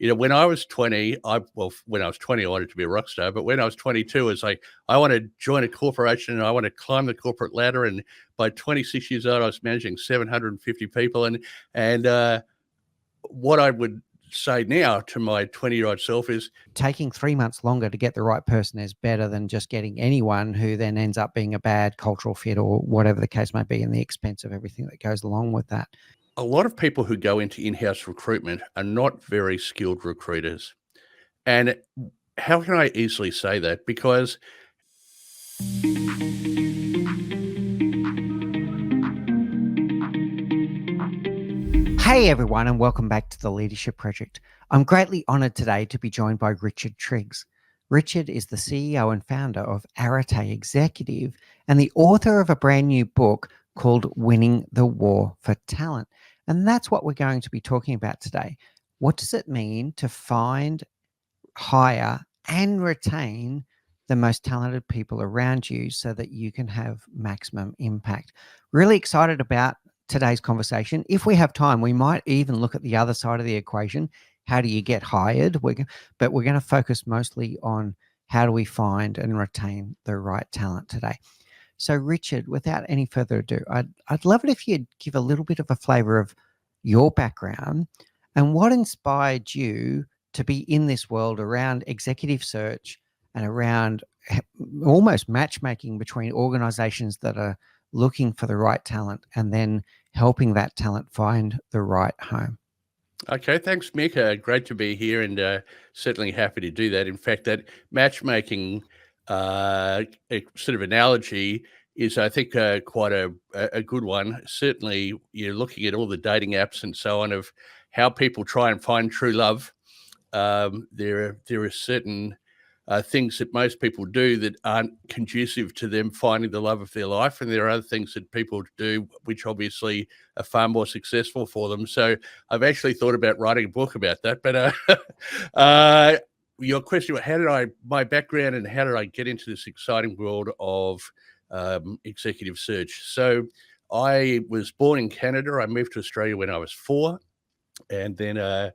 when I was 20, when I was 20, I wanted to be a rock star. But when I was 22, it's like, I want to join a corporation and I want to climb the corporate ladder. And by 26 years old, I was managing 750 people. And what I would say now to my 20-year-old self is, taking 3 months longer to get the right person is better than just getting anyone who then ends up being a bad cultural fit or whatever the case might be, and the expense of everything that goes along with that. a lot of people who go into in-house recruitment are not very skilled recruiters. And how can I easily say that? Because Hey everyone, and welcome back to the Leadership Project. I'm greatly honored today to be joined by Richard Triggs. Richard is the CEO and founder of Arete Executive and the author of a brand new book called Winning the War for Talent. And that's what we're going to be talking about today. What does it mean to find, hire, and retain the most talented people around you so that you can have maximum impact? Really excited about today's conversation. If we have time, we might even look at the other side of the equation. How do you get hired? But we're going to focus mostly on how do we find and retain the right talent today. So Richard, without any further ado, I'd love it if you'd give a little bit of a flavor of your background and what inspired you to be in this world around executive search and around almost matchmaking between organizations that are looking for the right talent and then helping that talent find the right home. Okay, thanks, Mick. Great to be here, and certainly happy to do that. In fact, that matchmaking sort of analogy is, I think, quite a good one. Certainly, you're looking at all the dating apps and so on of how people try and find true love. There are certain things that most people do that aren't conducive to them finding the love of their life. And there are other things that people do which obviously are far more successful for them. So I've actually thought about writing a book about that. But your question, my background and how did I get into this exciting world of executive search? So I was born in Canada. I moved to Australia when I was 4. And then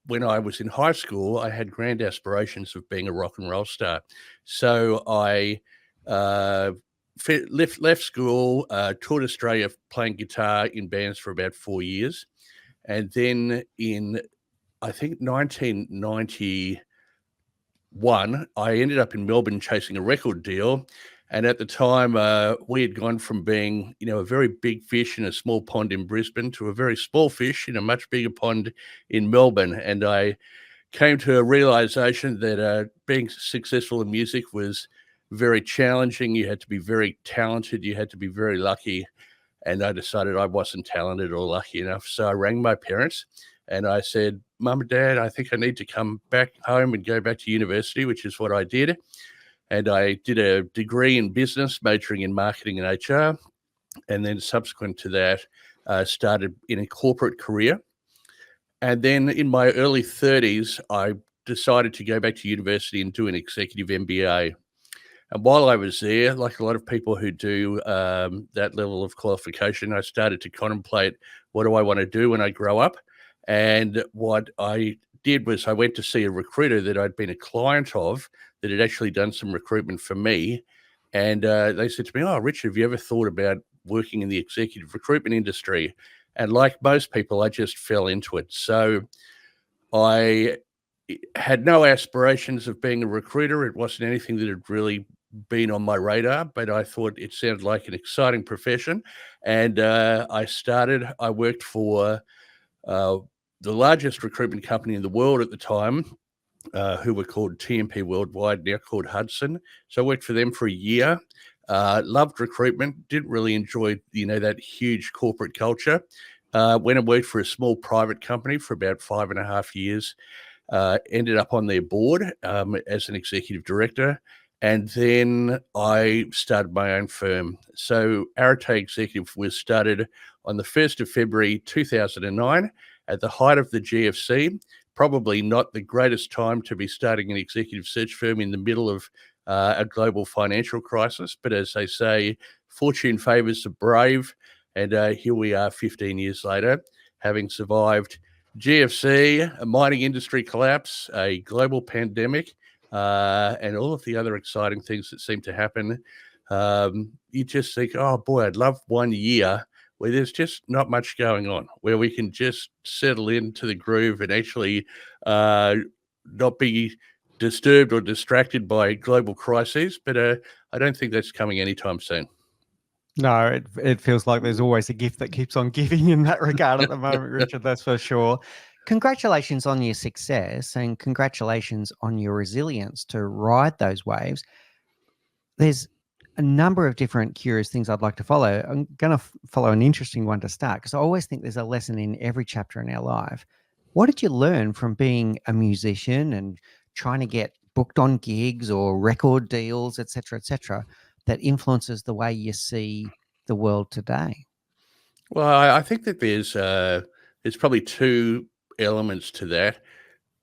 when I was in high school, I had grand aspirations of being a rock and roll star. So I left school, toured Australia playing guitar in bands for about 4 years. And then in, I think, 1991, I ended up in Melbourne chasing a record deal. And at the time, we had gone from being, a very big fish in a small pond in Brisbane to a very small fish in a much bigger pond in Melbourne. And I came to a realization that being successful in music was very challenging. You had to be very talented. You had to be very lucky. And I decided I wasn't talented or lucky enough. So I rang my parents and I said, Mum and Dad, I think I need to come back home and go back to university, which is what I did. And I did a degree in business, majoring in marketing and HR. And then subsequent to that, started in a corporate career. And then in my early 30s, I decided to go back to university and do an executive MBA. And while I was there, like a lot of people who do that level of qualification, I started to contemplate, what do I want to do when I grow up? And what I did was I went to see a recruiter that I'd been a client of that had actually done some recruitment for me. And they said to me, oh, Richard, have you ever thought about working in the executive recruitment industry? And like most people, I just fell into it. So I had no aspirations of being a recruiter. It wasn't anything that had really been on my radar, but I thought it sounded like an exciting profession. And I worked for the largest recruitment company in the world at the time, who were called TMP Worldwide, now called Hudson. So I worked for them for a year. Loved recruitment, didn't really enjoy, that huge corporate culture. Went and worked for a small private company for about 5.5 years. Ended up on their board as an executive director. And then I started my own firm. So Arete Executive was started on the 1st of February 2009 at the height of the GFC. Probably not the greatest time to be starting an executive search firm in the middle of a global financial crisis. But as they say, fortune favors the brave. And here we are 15 years later, having survived GFC, a mining industry collapse, a global pandemic, and all of the other exciting things that seem to happen. You just think, oh boy, I'd love 1 year where there's just not much going on, where we can just settle into the groove and actually not be disturbed or distracted by global crises. But I don't think that's coming anytime soon. No, it feels like there's always a gift that keeps on giving in that regard at the moment, Richard, that's for sure. Congratulations on your success and congratulations on your resilience to ride those waves. There's a number of different curious things I'd like to follow. I'm going to follow an interesting one to start because I always think there's a lesson in every chapter in our life. What did you learn from being a musician and trying to get booked on gigs or record deals, et cetera, that influences the way you see the world today? Well, I think that there's probably two elements to that.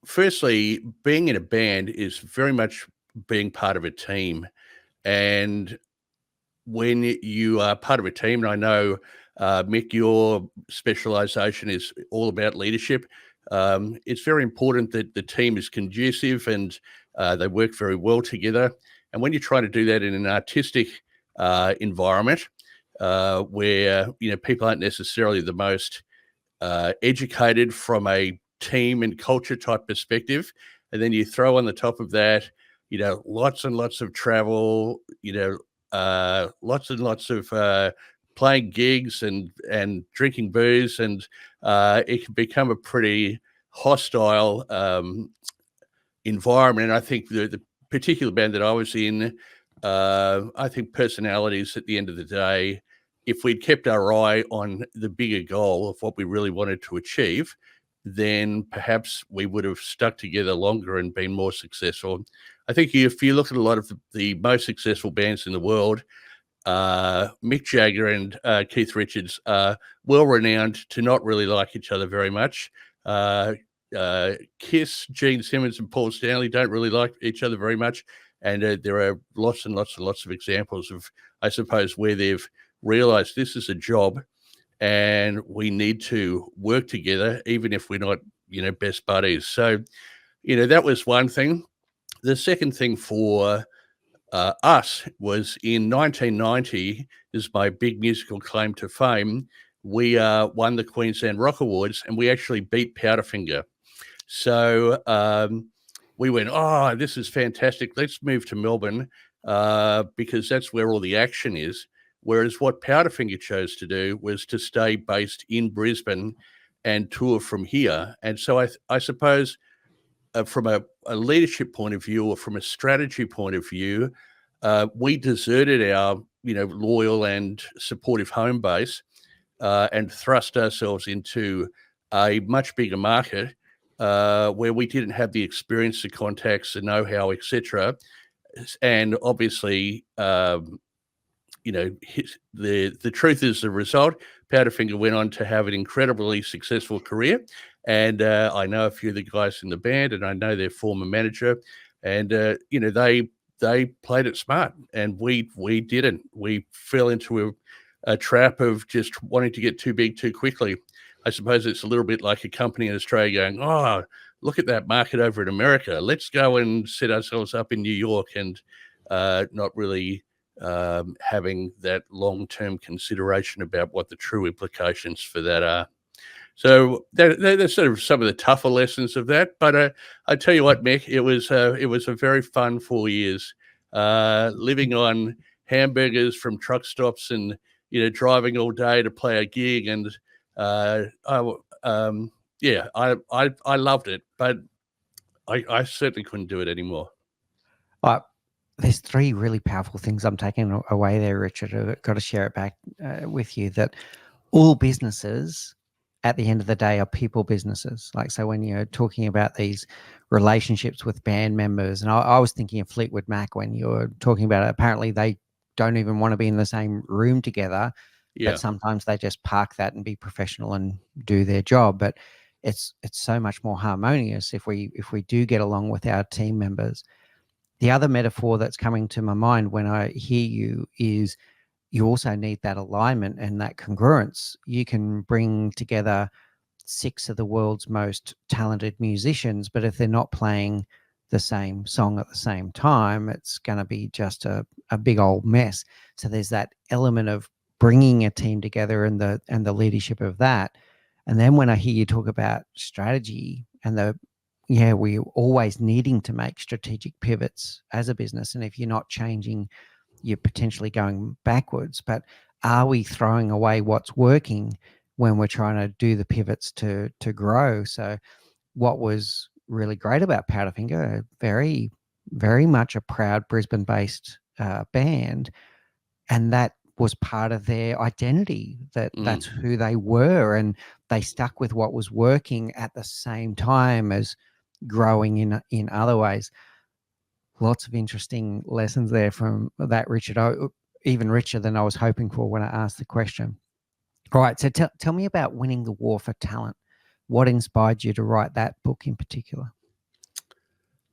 Firstly, being in a band is very much being part of a team, and when you are part of a team, and I know, Mick, your specialization is all about leadership. It's very important that the team is conducive and they work very well together. And when you're trying to do that in an artistic environment, where people aren't necessarily the most educated from a team and culture type perspective, and then you throw on the top of that, lots and lots of travel, lots and lots of playing gigs and drinking booze, and it can become a pretty hostile environment. And I think the particular band that I was in, I think personalities at the end of the day, if we'd kept our eye on the bigger goal of what we really wanted to achieve, then perhaps we would have stuck together longer and been more successful. I think if you look at a lot of the most successful bands in the world, Mick Jagger and Keith Richards are well renowned to not really like each other very much. Kiss, Gene Simmons and Paul Stanley don't really like each other very much. And there are lots and lots and lots of examples of, I suppose, where they've realized this is a job and we need to work together, even if we're not, best buddies. So, that was one thing. The second thing for us was in 1990, is my big musical claim to fame. We won the Queensland Rock Awards and we actually beat Powderfinger. So we went, oh, this is fantastic. Let's move to Melbourne because that's where all the action is. Whereas what Powderfinger chose to do was to stay based in Brisbane and tour from here. And so I suppose from a leadership point of view or from a strategy point of view, we deserted our, loyal and supportive home base and thrust ourselves into a much bigger market where we didn't have the experience, the contacts, the know-how, etc. And obviously, the truth is the result. Powderfinger went on to have an incredibly successful career, and I know a few of the guys in the band, and I know their former manager, and they played it smart, and we didn't. We fell into a trap of just wanting to get too big too quickly. I suppose it's a little bit like a company in Australia going, oh, look at that market over in America. Let's go and set ourselves up in New York, and not really having that long-term consideration about what the true implications for that are. So that's sort of some of the tougher lessons of that. But I tell you what, Mick, it was a very fun 4 years living on hamburgers from truck stops and driving all day to play a gig, and I loved it, but I certainly couldn't do it anymore. There's three really powerful things I'm taking away there, Richard. I've got to share it back with you that all businesses at the end of the day are people businesses. Like, so when you're talking about these relationships with band members, and I was thinking of Fleetwood Mac when you're talking about it, apparently they don't even want to be in the same room together, but sometimes they just park that and be professional and do their job. But it's so much more harmonious if we do get along with our team members. The other metaphor that's coming to my mind when I hear you is you also need that alignment and that congruence. You can bring together 6 of the world's most talented musicians, but if they're not playing the same song at the same time, it's going to be just a big old mess. So there's that element of bringing a team together and the leadership of that. And then when I hear you talk about strategy and we're always needing to make strategic pivots as a business. And if you're not changing, you're potentially going backwards. But are we throwing away what's working when we're trying to do the pivots to grow? So what was really great about Powderfinger, very, very much a proud Brisbane-based band, and that was part of their identity, that's who they were, and they stuck with what was working at the same time as growing in other ways. Lots of interesting lessons there from that, Richard. Even richer than I was hoping for when I asked the question. All right, so tell me about Winning the War for Talent. What inspired you to write that book in particular?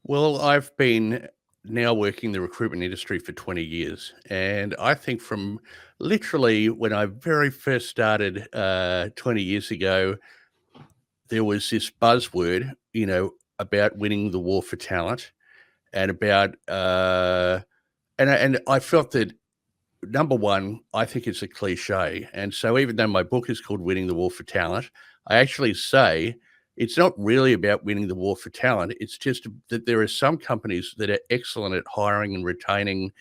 Well, I've been now working in the recruitment industry for 20 years. And I think from literally when I very first started 20 years ago, there was this buzzword, about winning the war for talent and about, and I felt that, number one, I think it's a cliche. And so even though my book is called Winning the War for Talent, I actually say it's not really about winning the war for talent. It's just that there are some companies that are excellent at hiring and retaining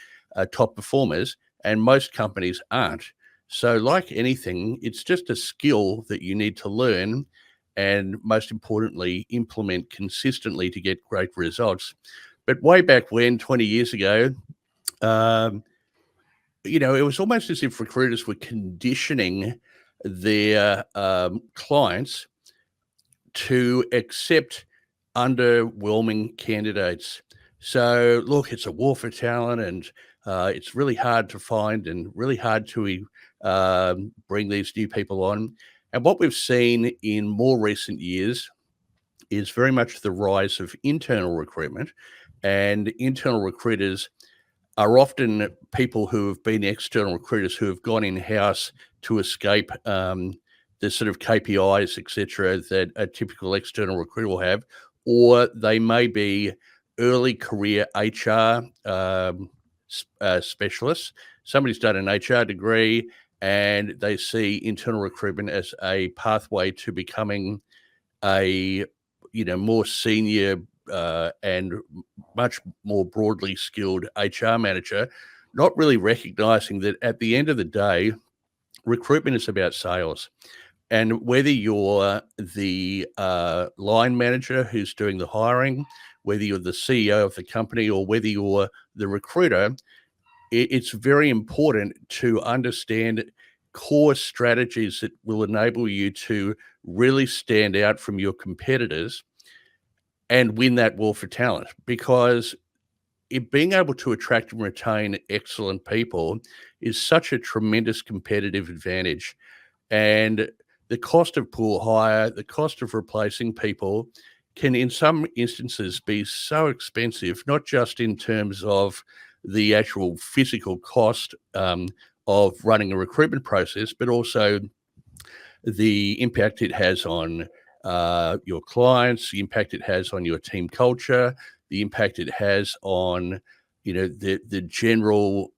top performers, and most companies aren't. So like anything, it's just a skill that you need to learn and, most importantly, implement consistently to get great results. But way back when, 20 years ago, it was almost as if recruiters were conditioning their clients to accept underwhelming candidates. So, look, it's a war for talent, and it's really hard to find and really hard to bring these new people on. And what we've seen in more recent years is very much the rise of internal recruitment, and internal recruiters are often people who have been external recruiters who have gone in-house to escape the sort of KPIs, etc., that a typical external recruiter will have, or they may be early career HR specialists. Somebody's done an HR degree and they see internal recruitment as a pathway to becoming a more senior and much more broadly skilled HR manager, not really recognizing that at the end of the day, recruitment is about sales. And whether you're the line manager who's doing the hiring, whether you're the CEO of the company, or whether you're the recruiter, it's very important to understand core strategies that will enable you to really stand out from your competitors and win that war for talent. Because being able to attract and retain excellent people is such a tremendous competitive advantage. And the cost of poor hire, the cost of replacing people can in some instances be so expensive, not just in terms of the actual physical cost of running a recruitment process, but also the impact it has on your clients, the impact it has on your team culture, the impact it has on the general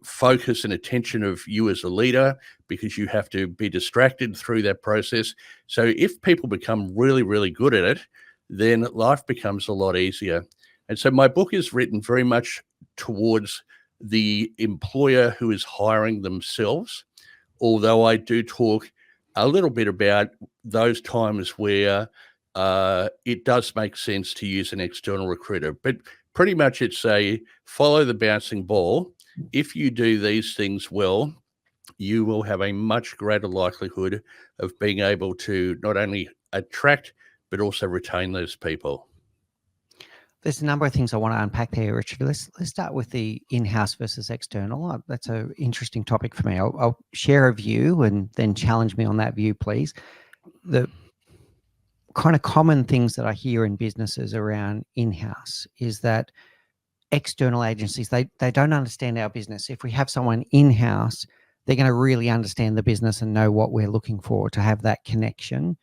focus and attention of you as a leader, because you have to be distracted through that process. So if people become really, really good at it, then life becomes a lot easier. And so my book is written very much towards the employer who is hiring themselves, although I do talk a little bit about those times where it does make sense to use an external recruiter. But pretty much it's a follow the bouncing ball. If you do these things well, you will have a much greater likelihood of being able to not only attract, but also retain those people. There's a number of things I want to unpack there, Richard. Let's start with the in-house versus external. That's an interesting topic for me. I'll share a view and then challenge me on that view, please. The kind of common things that I hear in businesses around in-house is that external agencies, they don't understand our business. If we have someone in-house, they're going to really understand the business and know what we're looking for to have that connection.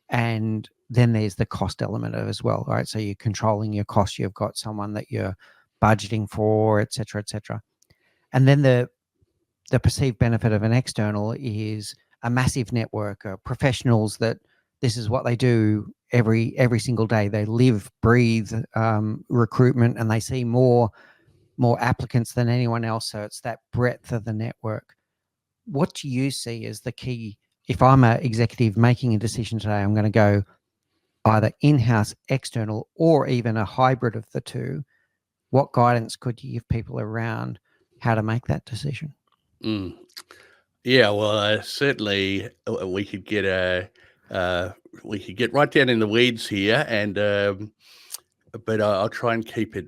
And then there's the cost element of it as well, right? So you're controlling your costs. You've got someone that you're budgeting for, et cetera, et cetera. And then the perceived benefit of an external is a massive network of professionals that this is what they do every single day. They live, breathe recruitment, and they see more applicants than anyone else. So it's that breadth of the network. What do you see as the key? If I'm an executive making a decision today, I'm going to go either in-house, external, or even a hybrid of the two. What guidance could you give people around how to make that decision? Yeah, well, certainly we could get right down in the weeds here, and but I'll try and keep it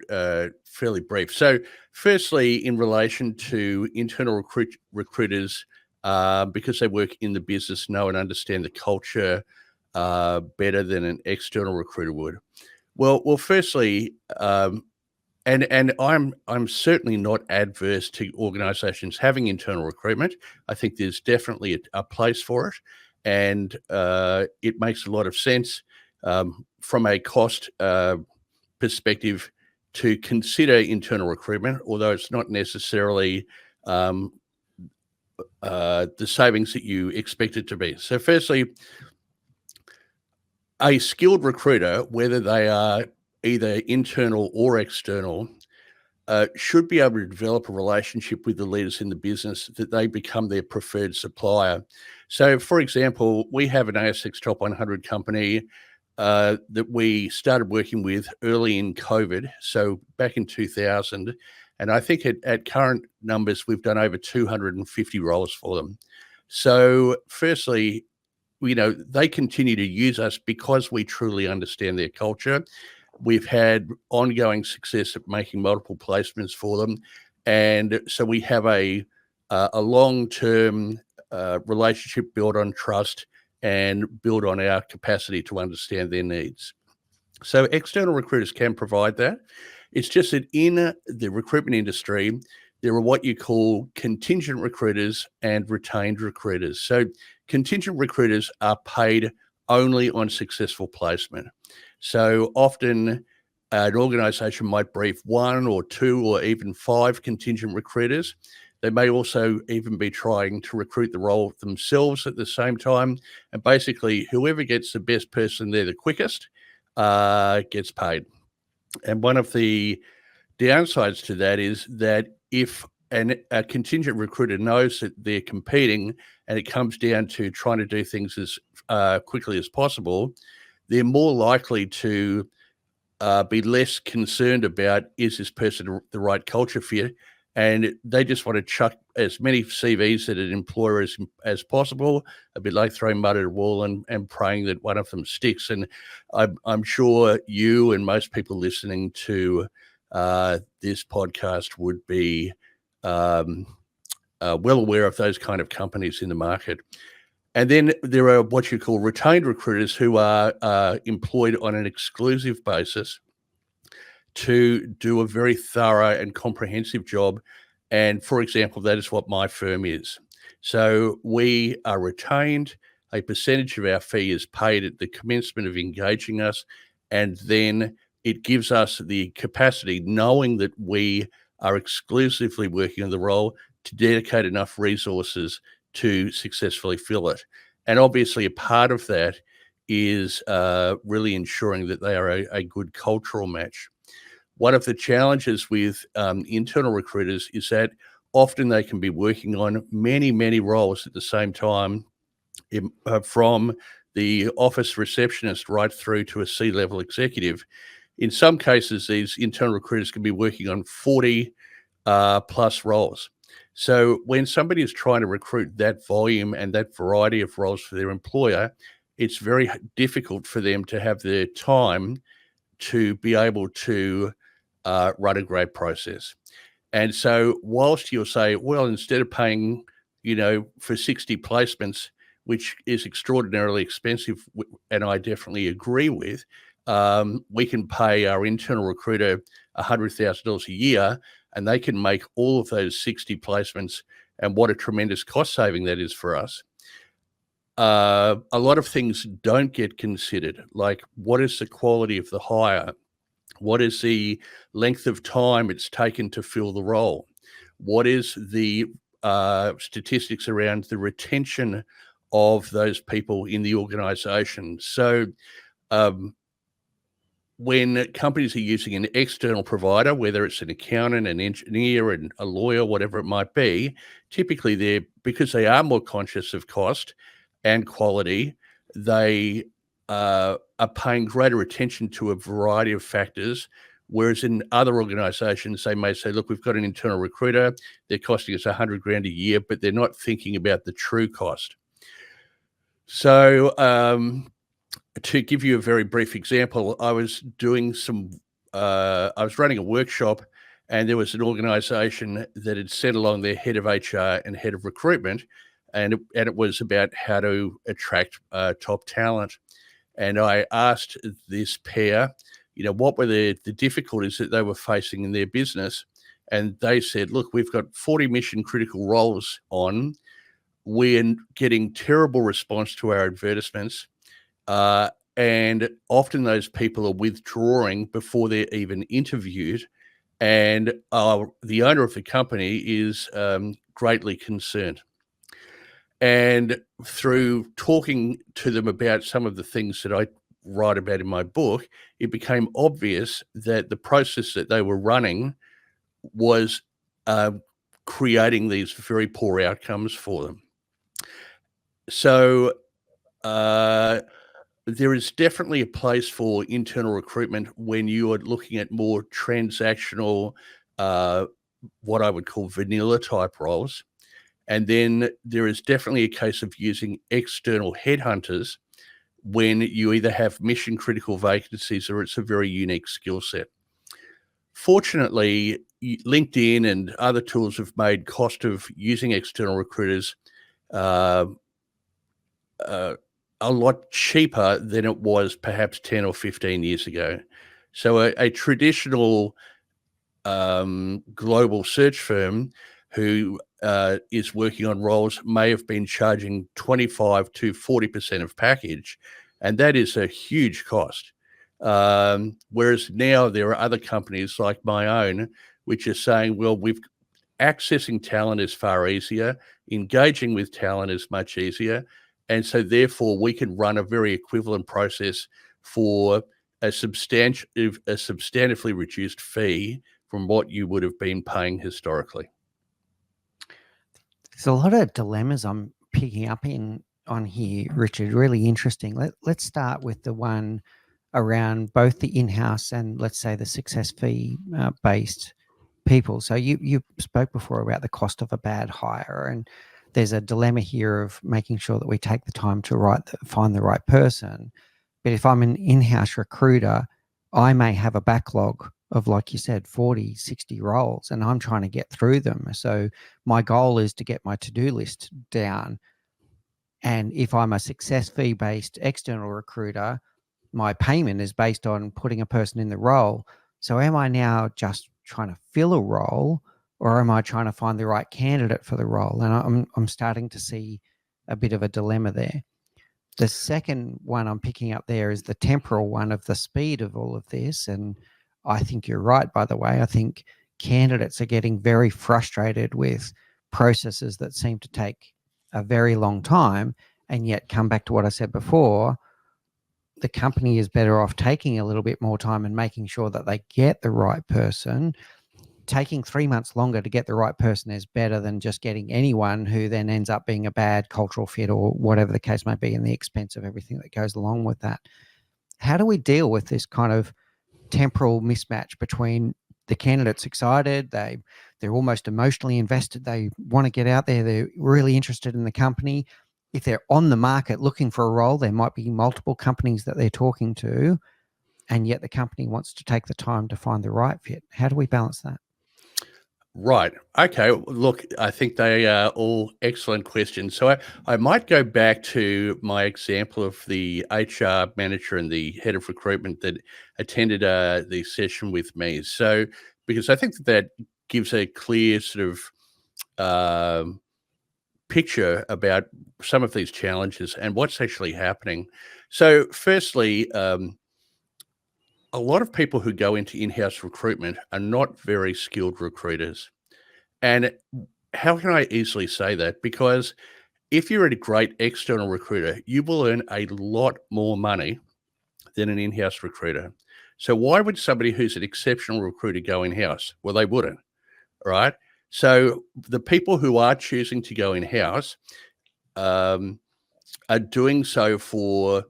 fairly brief. So, firstly, in relation to internal recruiters, because they work in the business, know and understand the culture better than an external recruiter would. Well, firstly, and I'm certainly not adverse to organisations having internal recruitment. I think there's definitely a place for it, and it makes a lot of sense from a cost perspective to consider internal recruitment, although it's not necessarily the savings that you expect it to be. So, firstly, a skilled recruiter, whether they are either internal or external, should be able to develop a relationship with the leaders in the business that they become their preferred supplier. So, for example, we have an ASX Top 100 company that we started working with early in COVID, so back in 2000. And I think at current numbers, we've done over 250 roles for them. So, firstly, they continue to use us because we truly understand their culture. We've had ongoing success at making multiple placements for them, and so we have a long-term relationship built on trust and built on our capacity to understand their needs. So external recruiters can provide that. It's just that in the recruitment industry, there are what you call contingent recruiters and retained recruiters. So contingent recruiters are paid only on successful placement. So often an organisation might brief 1 or 2 or even 5 contingent recruiters. They may also even be trying to recruit the role themselves at the same time. And basically, whoever gets the best person there the quickest gets paid. And one of the downsides to that is that if a contingent recruiter knows that they're competing and it comes down to trying to do things as quickly as possible, they're more likely to be less concerned about, is this person the right culture fit? And they just want to chuck as many CVs at an employer as possible, a bit like throwing mud at a wall and praying that one of them sticks. And I'm sure you and most people listening to this podcast would be well aware of those kind of companies in the market. And then there are what you call retained recruiters who are employed on an exclusive basis to do a very thorough and comprehensive job. And for example, that is what my firm is. So we are retained, a percentage of our fee is paid at the commencement of engaging us, and then it gives us the capacity, knowing that we are exclusively working on the role, to dedicate enough resources to successfully fill it. And obviously a part of that is really ensuring that they are a good cultural match. One of the challenges with internal recruiters is that often they can be working on many, many roles at the same time, from the office receptionist right through to a C-level executive. In some cases, these internal recruiters can be working on 40 plus roles. So when somebody is trying to recruit that volume and that variety of roles for their employer, it's very difficult for them to have the time to be able to run a great process. And so whilst you'll say, well, instead of paying, for 60 placements, which is extraordinarily expensive, and I definitely agree with, we can pay our internal recruiter $100,000 a year, and they can make all of those 60 placements and what a tremendous cost saving that is for us. A lot of things don't get considered, like what is the quality of the hire? What is the length of time it's taken to fill the role? What is the statistics around the retention of those people in the organization? So when companies are using an external provider, whether it's an accountant, an engineer, and a lawyer, whatever it might be, typically because they are more conscious of cost and quality, they are paying greater attention to a variety of factors. Whereas in other organizations, they may say, look, we've got an internal recruiter, they're costing us $100,000 a year, but they're not thinking about the true cost. So to give you a very brief example, I was running a workshop, and there was an organization that had sent along their head of HR and head of recruitment, and it was about how to attract top talent. And I asked this pair, what were the difficulties that they were facing in their business? And they said, look, we've got 40 mission critical roles on. We're getting terrible response to our advertisements. And often those people are withdrawing before they're even interviewed. And the owner of the company is greatly concerned. And through talking to them about some of the things that I write about in my book, it became obvious that the process that they were running was creating these very poor outcomes for them. So there is definitely a place for internal recruitment when you are looking at more transactional, what I would call vanilla type roles. And then there is definitely a case of using external headhunters when you either have mission critical vacancies or it's a very unique skill set. Fortunately, LinkedIn and other tools have made cost of using external recruiters a lot cheaper than it was perhaps 10 or 15 years ago. So a traditional global search firm who is working on roles may have been charging 25 to 40% of package, and that is a huge cost. Whereas now there are other companies like my own, which are saying, well, accessing talent is far easier, engaging with talent is much easier, and so therefore we can run a very equivalent process for a substantively reduced fee from what you would have been paying historically. There's a lot of dilemmas I'm picking up on here, Richard. Really interesting. Let's start with the one around both the in-house and, let's say, the success fee based people. So you spoke before about the cost of a bad hire, and there's a dilemma here of making sure that we take the time to find the right person. But if I'm an in-house recruiter, I may have a backlog of, like you said, 40, 60 roles, and I'm trying to get through them. So my goal is to get my to-do list down. And if I'm a success fee based external recruiter, my payment is based on putting a person in the role. So am I now just trying to fill a role, or am I trying to find the right candidate for the role? And I'm starting to see a bit of a dilemma there. The second one I'm picking up there is the temporal one of the speed of all of this. And I think you're right, by the way. I think candidates are getting very frustrated with processes that seem to take a very long time, and yet come back to what I said before. The company is better off taking a little bit more time and making sure that they get the right person. Taking 3 months longer to get the right person is better than just getting anyone who then ends up being a bad cultural fit or whatever the case might be, and the expense of everything that goes along with that. How do we deal with this kind of temporal mismatch between the candidate's excited, they're almost emotionally invested, they want to get out there, they're really interested in the company. If they're on the market looking for a role, there might be multiple companies that they're talking to, and yet the company wants to take the time to find the right fit. How do we balance that? Right. Okay. Look, I think they are all excellent questions. So I might go back to my example of the HR manager and the head of recruitment that attended the session with me. So, because I think that gives a clear sort of picture about some of these challenges and what's actually happening. So, firstly, a lot of people who go into in-house recruitment are not very skilled recruiters. And how can I easily say that? Because if you're a great external recruiter, you will earn a lot more money than an in-house recruiter. So why would somebody who's an exceptional recruiter go in-house? Well, they wouldn't, right? So the people who are choosing to go in-house are doing so for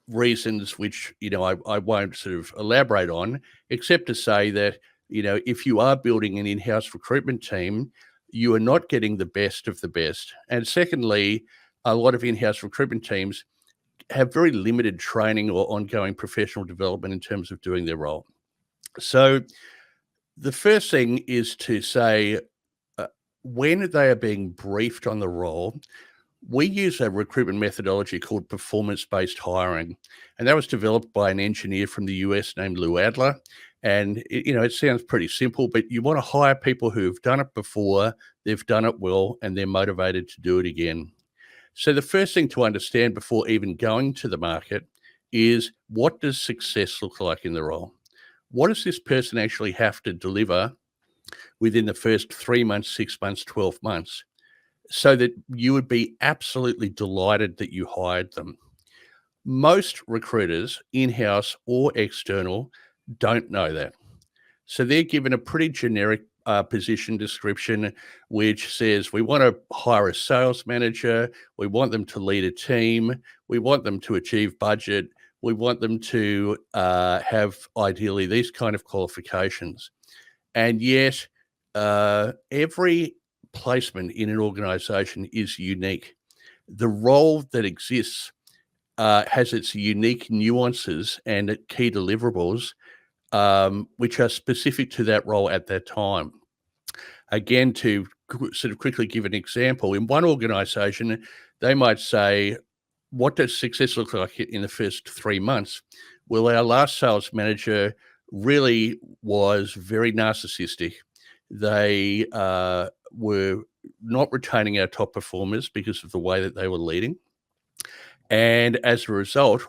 reasons which, I won't sort of elaborate on, except to say that, if you are building an in-house recruitment team, you are not getting the best of the best. And secondly, a lot of in-house recruitment teams have very limited training or ongoing professional development in terms of doing their role. So the first thing is to say, when they are being briefed on the role, we use a recruitment methodology called performance-based hiring, and that was developed by an engineer from the US named Lou Adler. And it sounds pretty simple, but you want to hire people who've done it before, they've done it well, and they're motivated to do it again. So the first thing to understand before even going to the market is, what does success look like in the role? What does this person actually have to deliver within the first 3 months, 6 months, 12 months, so that you would be absolutely delighted that you hired them? Most recruiters, in-house or external, don't know that. So they're given a pretty generic position description, which says, we want to hire a sales manager, we want them to lead a team, we want them to achieve budget, we want them to have ideally these kind of qualifications. And yet, every placement in an organization is unique. The role that exists has its unique nuances and key deliverables, which are specific to that role at that time. Again, to sort of quickly give an example, in one organization, they might say, what does success look like in the first 3 months? Well, our last sales manager really was very narcissistic. They were not retaining our top performers because of the way that they were leading. And as a result,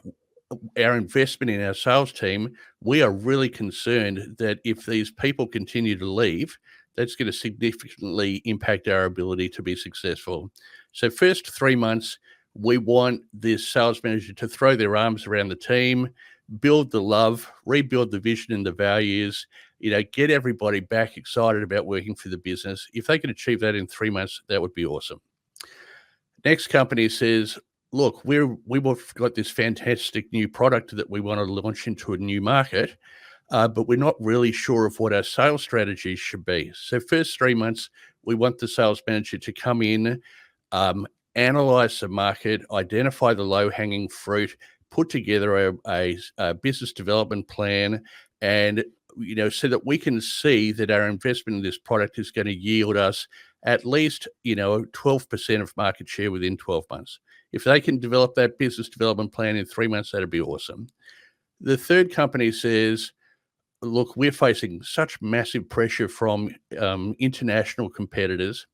our investment in our sales team, we are really concerned that if these people continue to leave, that's going to significantly impact our ability to be successful. So first 3 months, we want this sales manager to throw their arms around the team, build the love, rebuild the vision and the values, get everybody back excited about working for the business. If they can achieve that in 3 months, that would be awesome. Next company says, look, we've got this fantastic new product that we want to launch into a new market, but we're not really sure of what our sales strategy should be. So first 3 months, we want the sales manager to come in, analyze the market, identify the low-hanging fruit, put together a business development plan, and so that we can see that our investment in this product is going to yield us at least 12% of market share within 12 months. If they can develop that business development plan in 3 months, that'd be awesome. The third company says, look, we're facing such massive pressure from international competitors,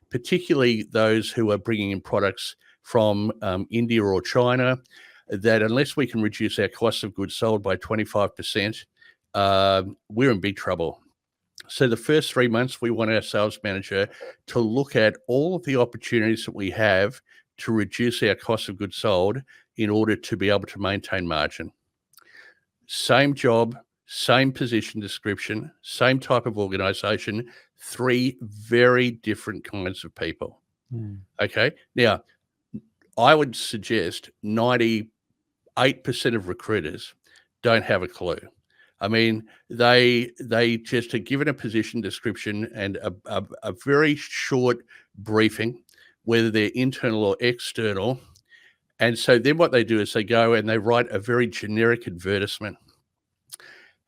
particularly those who are bringing in products from India or China, that unless we can reduce our cost of goods sold by 25%, we're in big trouble. So the first 3 months, we want our sales manager to look at all of the opportunities that we have to reduce our cost of goods sold in order to be able to maintain margin. Same job, same position description, same type of organization, 3 very different kinds of people. Okay. Now, I would suggest 98% of recruiters don't have a clue. I mean, they just are given a position description and a very short briefing, whether they're internal or external. And so then what they do is they go and they write a very generic advertisement.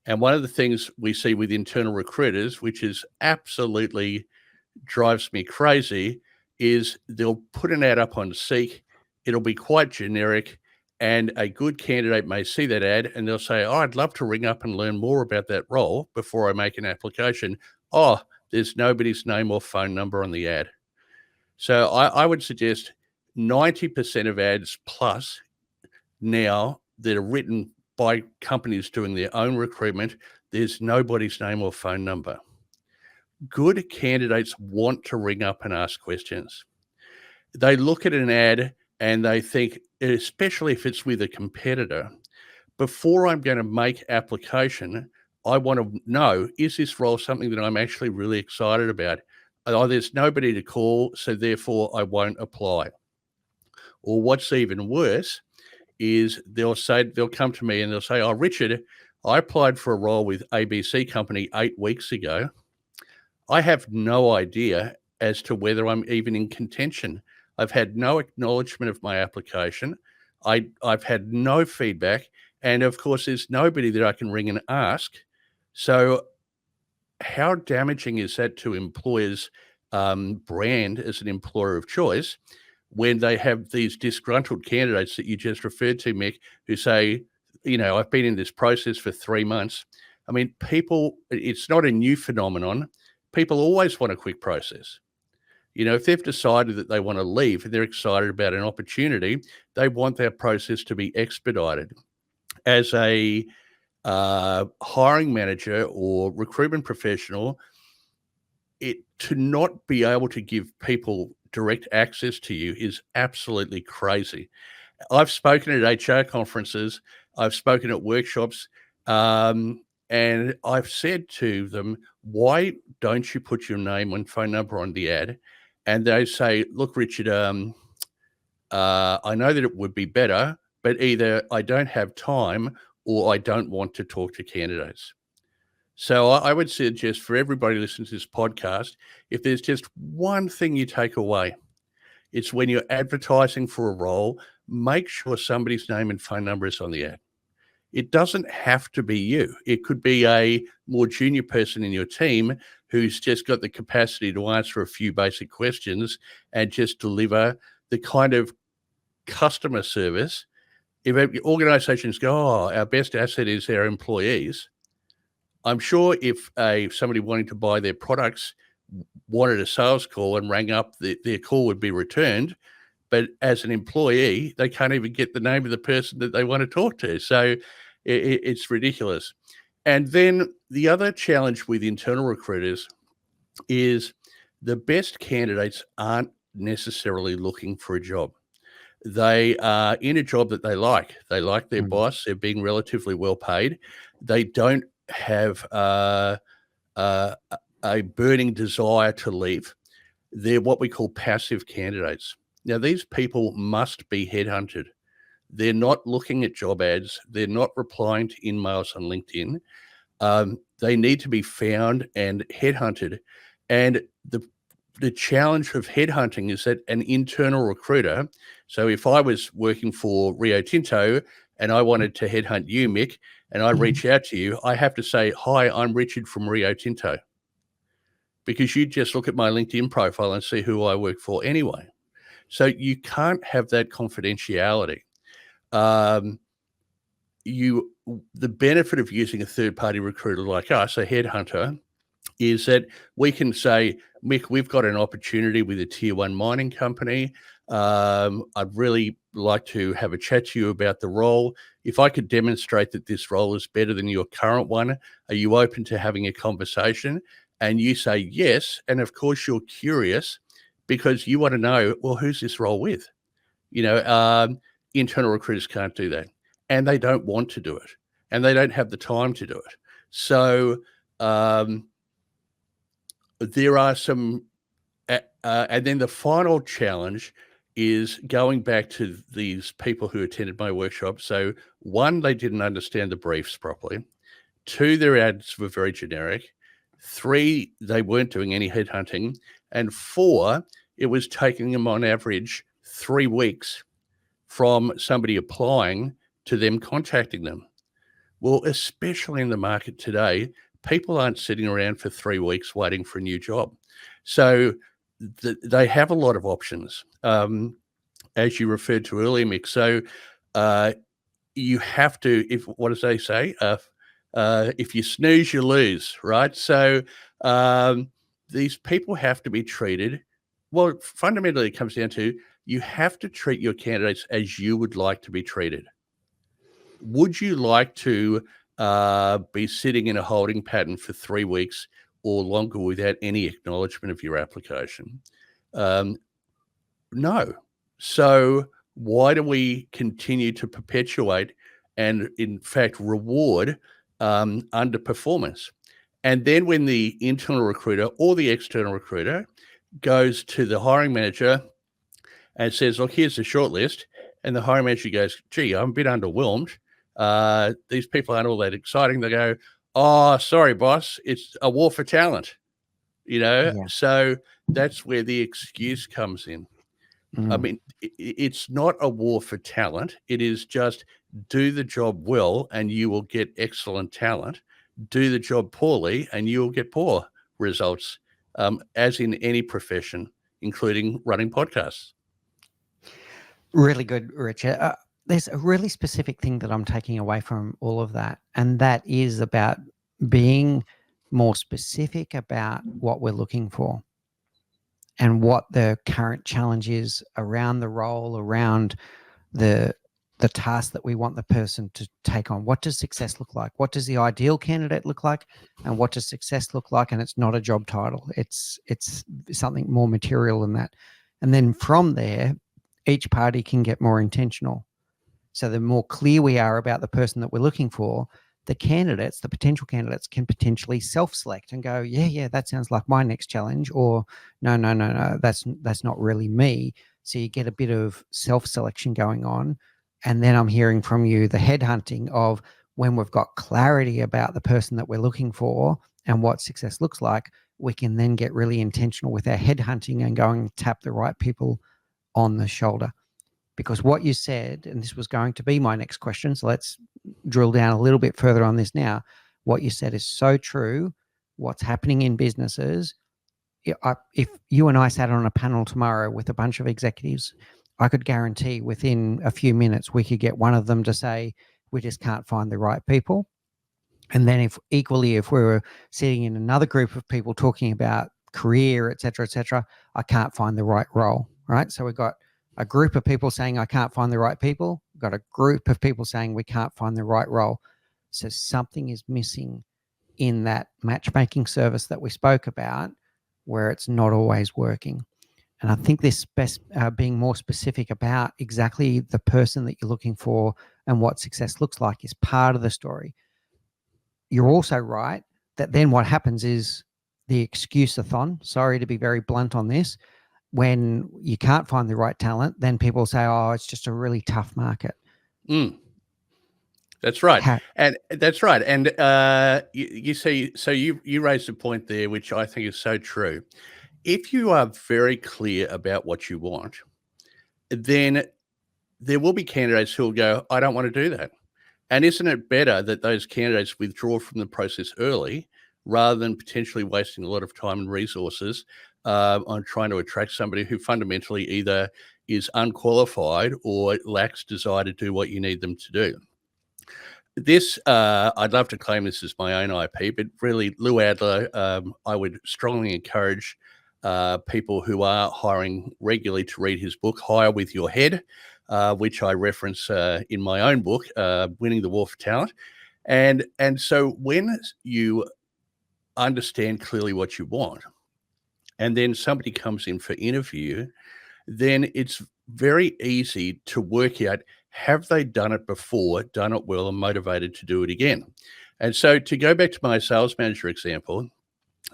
And one of the things we see with internal recruiters, which is absolutely drives me crazy, is they'll put an ad up on Seek. It'll be quite generic. And a good candidate may see that ad and they'll say, oh, I'd love to ring up and learn more about that role before I make an application. Oh, there's nobody's name or phone number on the ad. So I would suggest 90% of ads plus now that are written by companies doing their own recruitment, there's nobody's name or phone number. Good candidates want to ring up and ask questions. They look at an ad and they think, especially if it's with a competitor, before I'm going to make application, I want to know, is this role something that I'm actually really excited about? Oh, there's nobody to call, so therefore I won't apply. Or what's even worse is they'll come to me and they'll say, oh, Richard, I applied for a role with ABC Company 8 weeks ago. I have no idea as to whether I'm even in contention. I've had no acknowledgement of my application. I've had no feedback. And of course, there's nobody that I can ring and ask. So how damaging is that to employers' brand as an employer of choice when they have these disgruntled candidates that you just referred to, Mick, who say, I've been in this process for 3 months. I mean, it's not a new phenomenon. People always want a quick process. If they've decided that they want to leave and they're excited about an opportunity, they want that process to be expedited. As a hiring manager or recruitment professional, to not be able to give people direct access to you is absolutely crazy. I've spoken at HR conferences, I've spoken at workshops, and I've said to them, why don't you put your name and phone number on the ad? And they say, look, Richard, I know that it would be better, but either I don't have time or I don't want to talk to candidates. So I would suggest for everybody listening to this podcast, if there's just one thing you take away, it's when you're advertising for a role, make sure somebody's name and phone number is on the ad. It doesn't have to be you. It could be a more junior person in your team who's just got the capacity to answer a few basic questions and just deliver the kind of customer service. If organizations go, oh, our best asset is our employees, I'm sure if somebody wanting to buy their products wanted a sales call and rang up, their call would be returned. But as an employee, they can't even get the name of the person that they want to talk to. So it's ridiculous. And then the other challenge with internal recruiters is the best candidates aren't necessarily looking for a job. They are in a job that they like. They like their boss. They're being relatively well paid. They don't have a burning desire to leave. They're what we call passive candidates. Now, these people must be headhunted. They're not looking at job ads. They're not replying to emails on LinkedIn. They need to be found and headhunted. And the challenge of headhunting is that an internal recruiter, so if I was working for Rio Tinto and I wanted to headhunt you, Mick, and I reach out to you, I have to say, hi, I'm Richard from Rio Tinto. Because you just look at my LinkedIn profile and see who I work for anyway. So you can't have that confidentiality. The benefit of using a third-party recruiter like us, a headhunter, is that we can say, Mick, we've got an opportunity with a tier 1 mining company. I'd really like to have a chat to you about the role. If I could demonstrate that this role is better than your current one, are you open to having a conversation? And you say yes. And of course, you're curious because you want to know, well, who's this role with? Internal recruiters can't do that. And they don't want to do it. And they don't have the time to do it. So there are some, and then the final challenge is going back to these people who attended my workshop. So 1, they didn't understand the briefs properly. 2, their ads were very generic. 3, they weren't doing any headhunting. And 4, it was taking them on average 3 weeks from somebody applying to them contacting them. Well, especially in the market today, people aren't sitting around for 3 weeks waiting for a new job. So they have a lot of options, as you referred to earlier, Mick. So you have to, what does they say? If you snooze, you lose, right? So these people have to be treated Well, fundamentally, it comes down to you have to treat your candidates as you would like to be treated. Would you like to be sitting in a holding pattern for 3 weeks or longer without any acknowledgement of your application? Um, no. So why do we continue to perpetuate and, in fact, reward underperformance? And then when the internal recruiter or the external recruiter goes to the hiring manager and says, look, here's the short list. And the hiring manager goes, gee, I'm a bit underwhelmed. These people aren't all that exciting. They go, oh, sorry, boss. It's a war for talent, Yeah. So that's where the excuse comes in. I Mm. mean, it's not a war for talent. It is just do the job well and you will get excellent talent. Do the job poorly and you will get poor results, as in any profession, including running podcasts. Really good, Richard. There's a really specific thing that I'm taking away from all of that, and that is about being more specific about what we're looking for and what the current challenge is around the role, around the task that we want the person to take on. What does success look like? What does the ideal candidate look like? And what does success look like? And it's not a job title. It's something more material than that. And then from there, each party can get more intentional. So the more clear we are about the person that we're looking for, the candidates, the potential candidates, can potentially self-select and go, yeah, that sounds like my next challenge, or no, that's not really me. So you get a bit of self-selection going on. And then I'm hearing from you the headhunting of when we've got clarity about the person that we're looking for and what success looks like, we can then get really intentional with our headhunting and going tap the right people on the shoulder. Because what you said, and this was going to be my next question, so let's drill down a little bit further on this now. What you said is so true. What's happening in businesses, if you and I sat on a panel tomorrow with a bunch of executives, I could guarantee within a few minutes we could get one of them to say, we just can't find the right people. And then if we were sitting in another group of people talking about career, et cetera, I can't find the right role, right? So we've got a group of people saying, I can't find the right people. We've got a group of people saying we can't find the right role. So something is missing in that matchmaking service that we spoke about, where it's not always working. And I think this being more specific about exactly the person that you're looking for and what success looks like is part of the story. You're also right that then what happens is the excuse-a-thon, sorry to be very blunt on this, when you can't find the right talent, then people say, oh, it's just a really tough market. That's right. And that's right. And you see, so you raised a point there, which I think is so true. If you are very clear about what you want, then there will be candidates who will go, I don't want to do that. And isn't it better that those candidates withdraw from the process early rather than potentially wasting a lot of time and resources on trying to attract somebody who fundamentally either is unqualified or lacks desire to do what you need them to do? This, I'd love to claim this as my own IP, but really, Lou Adler, I would strongly encourage people who are hiring regularly to read his book, Hire With Your Head, which I reference in my own book, Winning the War for Talent. And so when you understand clearly what you want, and then somebody comes in for interview, then it's very easy to work out, have they done it before, done it well, and motivated to do it again? And so to go back to my sales manager example,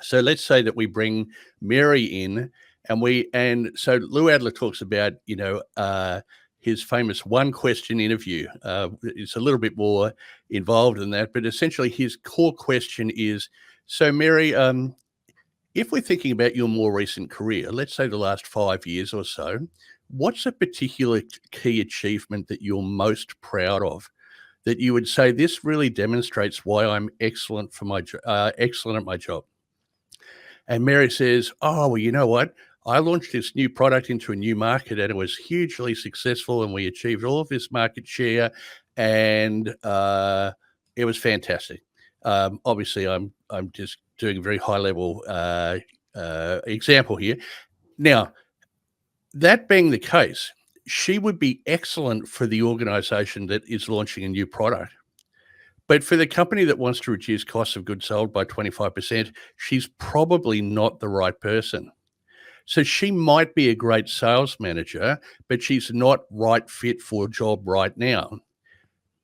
so let's say that we bring Mary in, and so Lou Adler talks about, his famous one-question interview. It's a little bit more involved than that, but essentially his core question is, so Mary, if we're thinking about your more recent career, let's say the last 5 years or so, what's a particular key achievement that you're most proud of, that you would say this really demonstrates why I'm excellent at my job? And Mary says, oh, well, you know what? I launched this new product into a new market and it was hugely successful and we achieved all of this market share and it was fantastic. Obviously, I'm just doing a very high level example here. Now, That being the case, she would be excellent for the organization that is launching a new product. But for the company that wants to reduce costs of goods sold by 25%, she's probably not the right person. So she might be a great sales manager, but she's not right fit for a job right now.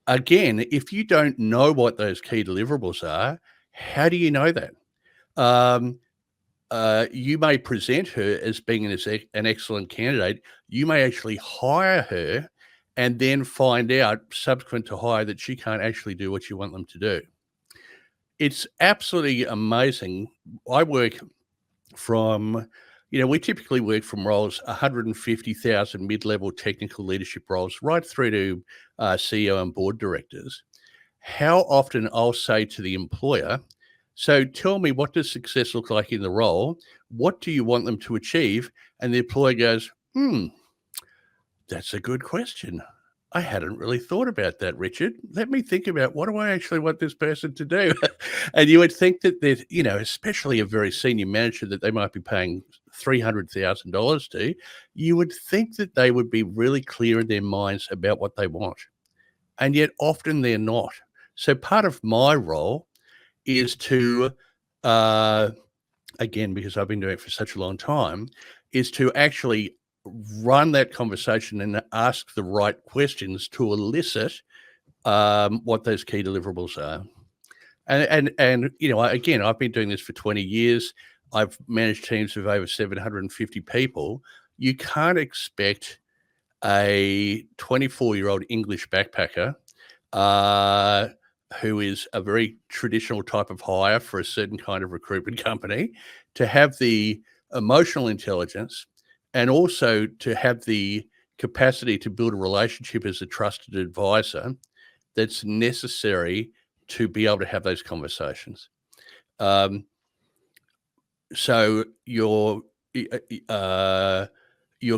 Again, if you don't know what those key deliverables are, how do you know that? Um, you may present her as being an excellent candidate. You may actually hire her and then find out subsequent to hire that she can't actually do what you want them to do. It's absolutely amazing. I work from, we typically work from roles 150,000 mid-level technical leadership roles right through to CEO and board directors. How often I'll say to the employer, so tell me, what does success look like in the role? What do you want them to achieve? And the employer goes, that's a good question. I hadn't really thought about that, Richard. Let me think about, what do I actually want this person to do? And you would think that there's, especially a very senior manager that they might be paying $300,000 to, you would think that they would be really clear in their minds about what they want. And yet often they're not. So part of my role is to, again, because I've been doing it for such a long time, is to actually run that conversation and ask the right questions to elicit what those key deliverables are. And again, I've been doing this for 20 years. I've managed teams of over 750 people. You can't expect a 24-year-old English backpacker who is a very traditional type of hire for a certain kind of recruitment company to have the emotional intelligence and also to have the capacity to build a relationship as a trusted advisor that's necessary to be able to have those conversations. So you're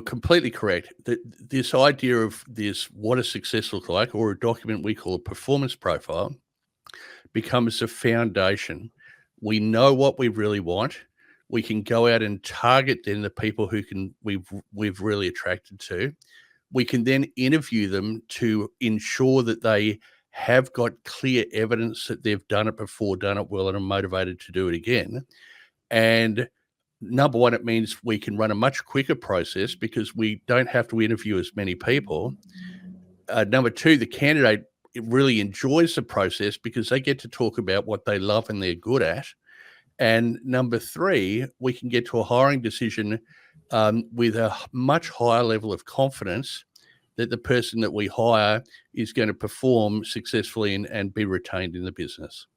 completely correct. This idea of what a success looks like, or a document we call a performance profile, becomes a foundation. We know what we really want. We can go out and target then the people who we've really attracted to. We can then interview them to ensure that they have got clear evidence that they've done it before, done it well, and are motivated to do it again. And number one, it means we can run a much quicker process because we don't have to interview as many people. Number two, the candidate really enjoys the process because they get to talk about what they love and they're good at. And number three, we can get to a hiring decision with a much higher level of confidence that the person that we hire is going to perform successfully and be retained in the business.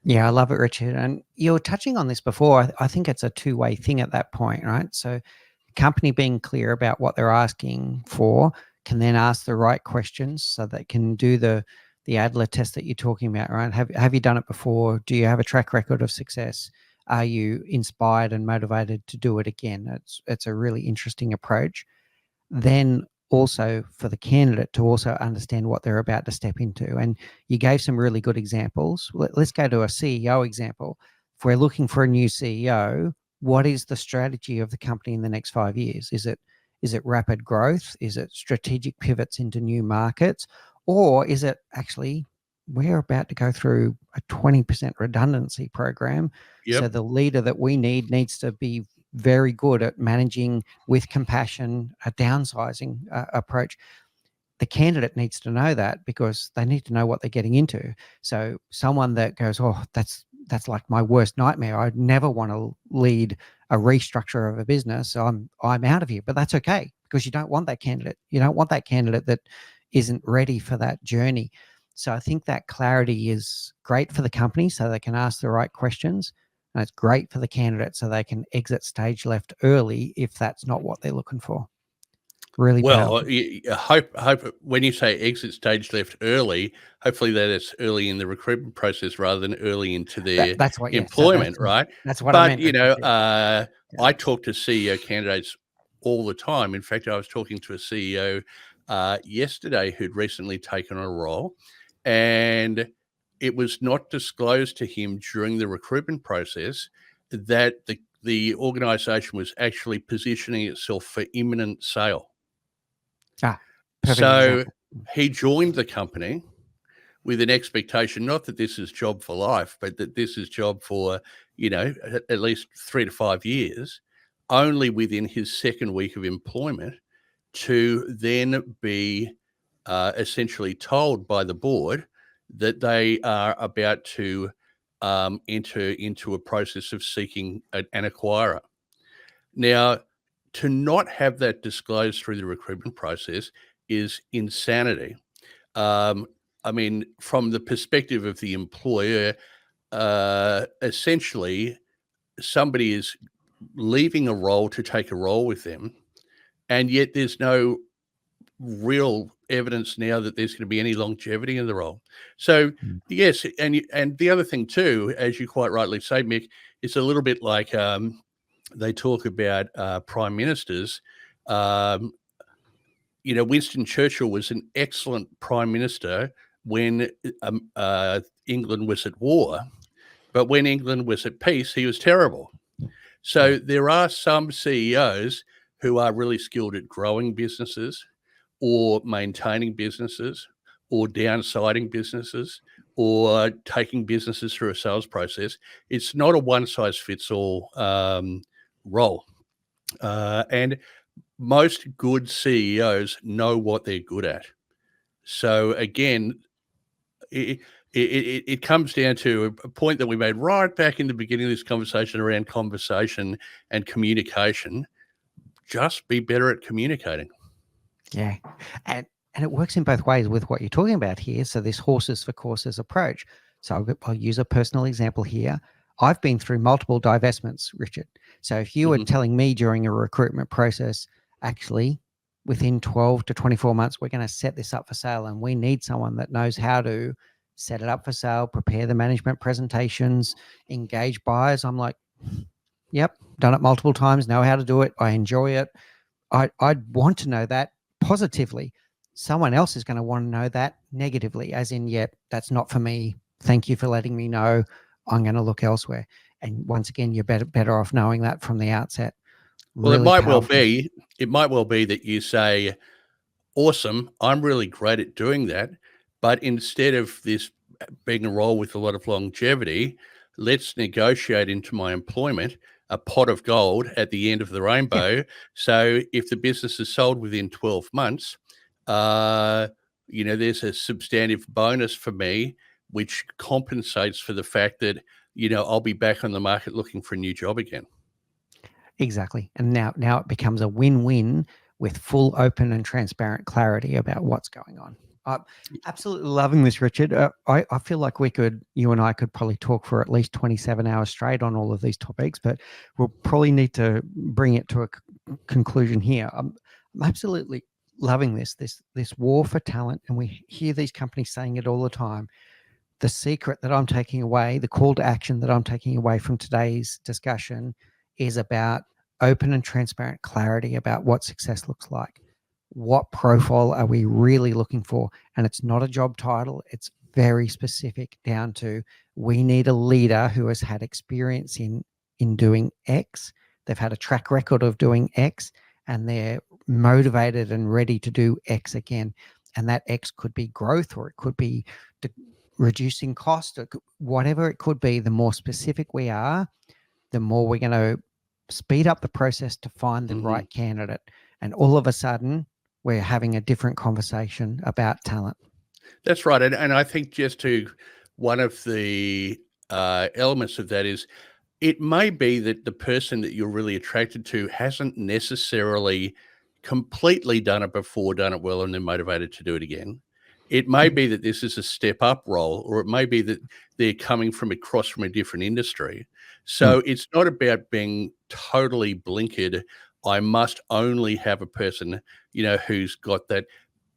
Yeah, I love it, Richard. And you were touching on this before. I think it's a two-way thing at that point, right? So company being clear about what they're asking for can then ask the right questions so they can do the Adler test that you're talking about, right? Have you done it before? Do you have a track record of success? Are you inspired and motivated to do it again? It's a really interesting approach. Then also for the candidate to also understand what they're about to step into. And you gave some really good examples. Let's go to a CEO example. If we're looking for a new CEO, what is the strategy of the company in the next 5 years? Is it rapid growth? Is it strategic pivots into new markets? Or is it actually, we're about to go through a 20% redundancy program? Yep. So the leader that we needs to be very good at managing with compassion, a downsizing approach. The candidate needs to know that because they need to know what they're getting into. So someone that goes, oh, that's like my worst nightmare. I'd never want to lead a restructure of a business. So I'm out of here. But that's okay because you don't want that candidate. You don't want that candidate that isn't ready for that journey. So I think that clarity is great for the company so they can ask the right questions. And it's great for the candidate so they can exit stage left early if that's not what they're looking for. Really well. powerful. Hope when you say exit stage left early, hopefully that is early in the recruitment process rather than early into their That's what, employment, right? That's what But I meant. I talk to CEO candidates all the time. In fact, I was talking to a CEO yesterday who'd recently taken on a role, and it was not disclosed to him during the recruitment process that the the organization was actually positioning itself for imminent sale. Perfect So example. he joined the company with an expectation, not that this is job for life, but that this is job for, at least 3 to 5 years, only within his second week of employment to then be essentially told by the board that they are about to enter into a process of seeking an acquirer. Now, to not have that disclosed through the recruitment process is insanity. I mean, from the perspective of the employer, essentially, somebody is leaving a role to take a role with them, and yet there's no real evidence now that there's going to be any longevity in the role. So, yes, and the other thing too, as you quite rightly say, Mick, it's a little bit like they talk about prime ministers. Winston Churchill was an excellent prime minister when England was at war, but when England was at peace, he was terrible. So there are some CEOs who are really skilled at growing businesses or maintaining businesses or downsizing businesses or taking businesses through a sales process. It's not a one-size-fits-all role. And most good CEOs know what they're good at. So again, it comes down to a point that we made right back in the beginning of this conversation around conversation and communication. Just be better at communicating. Yeah. And it works in both ways with what you're talking about here. So this horses for courses approach. So I'll use a personal example here. I've been through multiple divestments, Richard. So if you were telling me during a recruitment process, actually, within 12 to 24 months, we're going to set this up for sale and we need someone that knows how to set it up for sale, prepare the management presentations, engage buyers. I'm like, yep, done it multiple times, know how to do it. I enjoy it. I'd want to know that positively. Someone else is going to want to know that negatively, as in, yep, that's not for me. Thank you for letting me know. I'm going to look elsewhere. And once again, you're better off knowing that from the outset. Well, Really it might powerful. well be that you say, awesome, I'm really great at doing that. But instead of this being a role with a lot of longevity, let's negotiate into my employment a pot of gold at the end of the rainbow. Yeah. So if the business is sold within 12 months, there's a substantive bonus for me, which compensates for the fact that, I'll be back on the market looking for a new job again. Exactly. And now it becomes a win-win with full, open and transparent clarity about what's going on. Absolutely loving this, Richard. I feel like you and I could probably talk for at least 27 hours straight on all of these topics, but we'll probably need to bring it to a conclusion here. I'm absolutely loving this war for talent, and we hear these companies saying it all the time. The secret that I'm taking away, the call to action that I'm taking away from today's discussion is about open and transparent clarity about what success looks like. What profile are we really looking for? And it's not a job title. It's very specific down to, we need a leader who has had experience in doing X. They've had a track record of doing X and they're motivated and ready to do X again. And that X could be growth, or it could be reducing cost, or whatever it could be. The more specific we are, the more we're going to speed up the process to find the right candidate. And all of a sudden, we're having a different conversation about talent. That's right. And I think one of the elements of that is, it may be that the person that you're really attracted to hasn't necessarily completely done it before, done it well, and they're motivated to do it again. It may be that this is a step up role, or it may be that they're coming from a different industry. So it's not about being totally blinkered. I must only have a person, who's got that,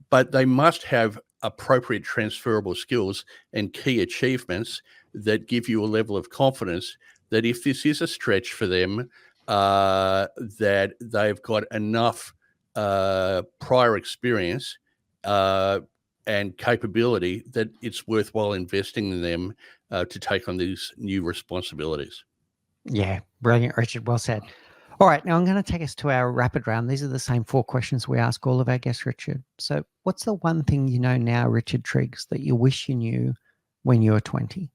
but they must have appropriate transferable skills and key achievements that give you a level of confidence that if this is a stretch for them, that they've got enough prior experience and capability that it's worthwhile investing in them to take on these new responsibilities. Yeah, brilliant, Richard. Well said. All right, now I'm going to take us to our rapid round. These are the same 4 questions we ask all of our guests, Richard. So, what's the one thing you know now, Richard Triggs, that you wish you knew when you were 20?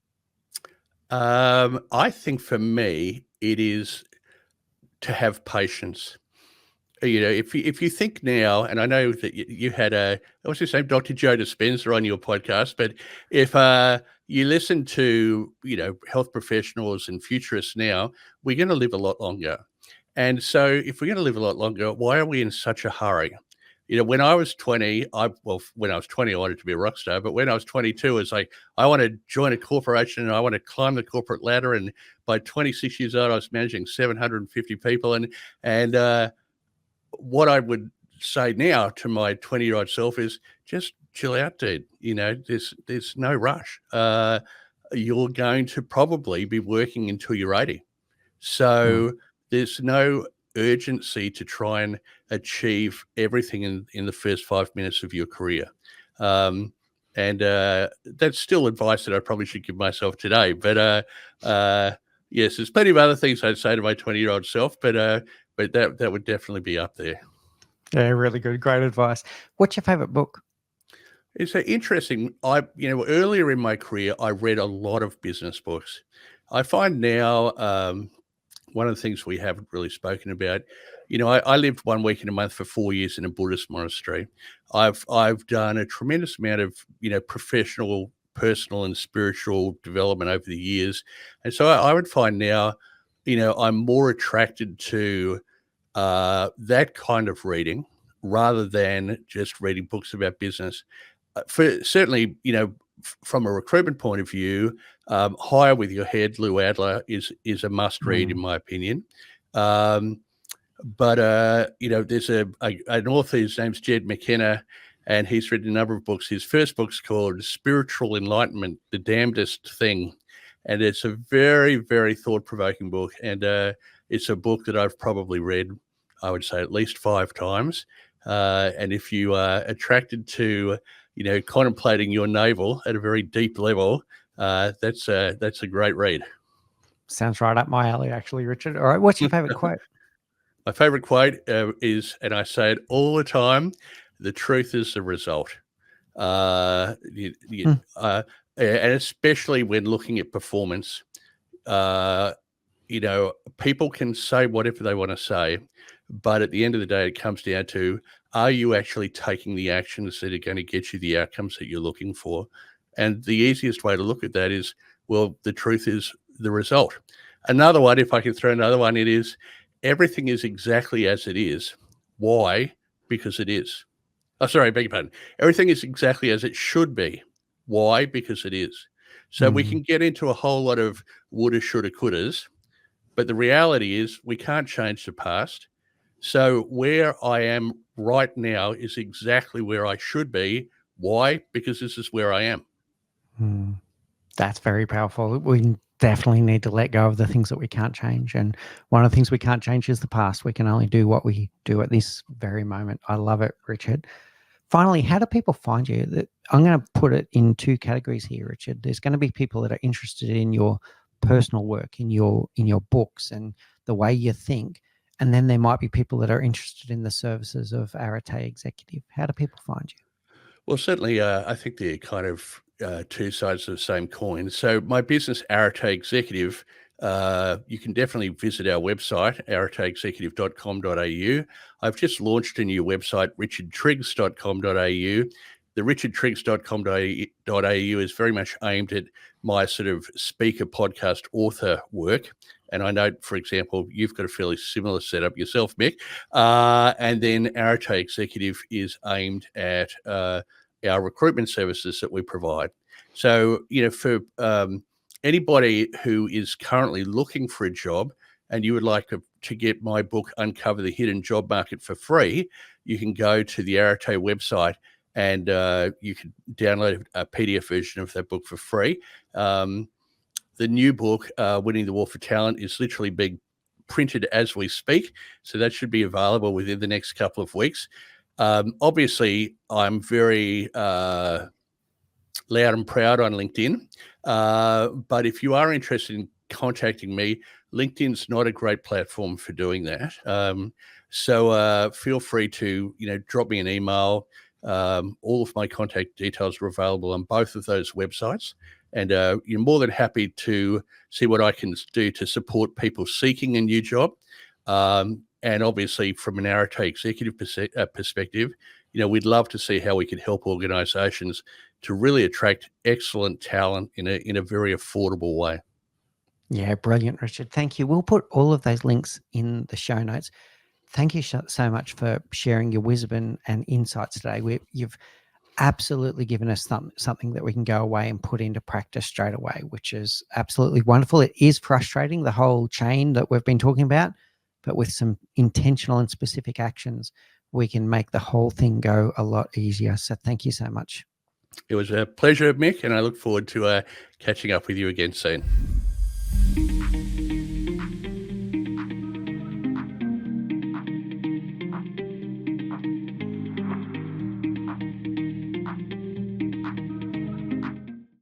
I think for me, it is to have patience. If you think now, and I know that you had what's his name, Dr. Joe Dispenza on your podcast, but if you listen to health professionals and futurists now, we're going to live a lot longer. And so, if we're going to live a lot longer, why are we in such a hurry? When I was 20, when I was 20, I wanted to be a rock star. But when I was 22, it's like, I want to join a corporation and I want to climb the corporate ladder. And by 26 years old, I was managing 750 people. And what I would say now to my 20-year-old self is just chill out, dude. There's no rush. You're going to probably be working until you're 80. So there's no urgency to try and achieve everything in the first 5 minutes of your career. And that's still advice that I probably should give myself today. But yes, there's plenty of other things I'd say to my 20-year-old self, but that would definitely be up there. Yeah, really good. Great advice. What's your favorite book? It's interesting. Earlier in my career, I read a lot of business books. I find now one of the things we haven't really spoken about, I lived 1 week in a month for 4 years in a Buddhist monastery. I've done a tremendous amount of, professional, personal and spiritual development over the years. And so I would find now, I'm more attracted to that kind of reading rather than just reading books about business. Certainly, from a recruitment point of view, Hire with Your Head, Lou Adler is a must read in my opinion. But there's an author, his name's Jed McKenna, and he's written a number of books. His first book's called Spiritual Enlightenment, The Damnedest Thing. And it's a very, very thought-provoking book. And it's a book that I've probably read, I would say, at least 5 times. And if you are attracted to, contemplating your navel at a very deep level, that's a great read. Sounds right up my alley, actually, Richard. All right, what's your favorite quote? My favorite quote is, and I say it all the time, the truth is the result. And especially when looking at performance, people can say whatever they want to say, but at the end of the day, it comes down to, are you actually taking the actions that are going to get you the outcomes that you're looking for? And the easiest way to look at that is, well, the truth is the result. Another one, if I can throw another one, it is, everything is exactly as it is. Why? Because it is. Oh, sorry, beg your pardon. Everything is exactly as it should be. Why? Because it is. So we can get into a whole lot of woulda, shoulda, couldas, but the reality is we can't change the past. So where I am right now is exactly where I should be. Why? Because this is where I am. That's very powerful. We definitely need to let go of the things that we can't change. And one of the things we can't change is the past. We can only do what we do at this very moment. I love it, Richard. Finally, how do people find you? I'm going to put it in 2 categories here, Richard. There's going to be people that are interested in your personal work, in your books and the way you think. And then there might be people that are interested in the services of Arete Executive. How do people find you? Well, certainly, I think they're kind of 2 sides of the same coin. So my business, Arete Executive, you can definitely visit our website, arateexecutive.com.au. I've just launched a new website, richardtriggs.com.au. The richardtriggs.com.au is very much aimed at my sort of speaker, podcast, author work. And I know, for example, you've got a fairly similar setup yourself, Mick. And then Arete Executive is aimed at our recruitment services that we provide. So, for anybody who is currently looking for a job and you would like to get my book, Uncover the Hidden Job Market, for free, you can go to the Arete website and you can download a PDF version of that book for free. The new book, Winning the War for Talent, is literally being printed as we speak. So that should be available within the next couple of weeks. Obviously, I'm very loud and proud on LinkedIn. But if you are interested in contacting me, LinkedIn's not a great platform for doing that. So feel free to, drop me an email. All of my contact details are available on both of those websites. And you're more than happy to see what I can do to support people seeking a new job. And obviously, from an Arate executive perspective, we'd love to see how we could help organisations to really attract excellent talent in a very affordable way. Yeah, brilliant, Richard. Thank you. We'll put all of those links in the show notes. Thank you so much for sharing your wisdom and insights today. You've absolutely given us something that we can go away and put into practice straight away, which is absolutely wonderful. It is frustrating, the whole chain that we've been talking about, but with some intentional and specific actions, we can make the whole thing go a lot easier. So thank you so much. It was a pleasure, Mick, and I look forward to catching up with you again soon.